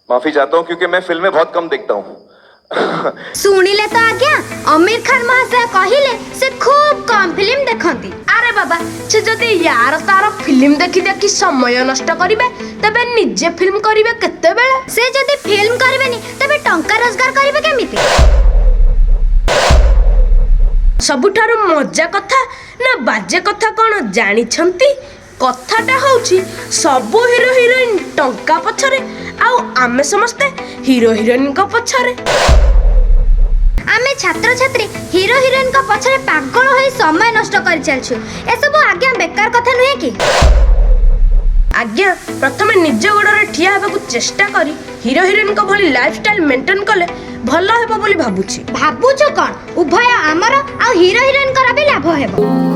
माफी चाहता हूँ क्योंकि मैं फिल्में बहुत कम देखता हूँ। सुनिले तो आज्ञा आमिर खान महाशय कहिले से खूब कम फिल्म देखती। अरे बाबा से जदि यार तार फिल्म देखि देखि समय नष्ट करिवे तबे निजे फिल्म करिवे केते बेले। से जदि फिल्म करबेनी तबे टंका रोजगार करिवे केमिति? सबुठारु मजा कथा ना बाजे कथा कोन जानिछंती? कथाटा होउची सब हीरो हिरोइन टंका पछरे आउ आमे समस्ते हीरो हिरोइन को पछरे। आमे छात्र छात्री हीरो हिरोइन का पछरे पागल होई समय नष्ट कर चलछु। ए सब आज्ञा बेकार कथा नुहे कि? आज्ञा प्रथमे निज गोड़े ठिया हेबाकु चेष्टा करी हीरो हिरोइन को भली लाइफस्टाइल मेंटेन कले भलो हेबो बोली भाबुछि। भाबुछु कोन? उभय आमर आ हीरो हिरोइन कर भी लाभ हेबो।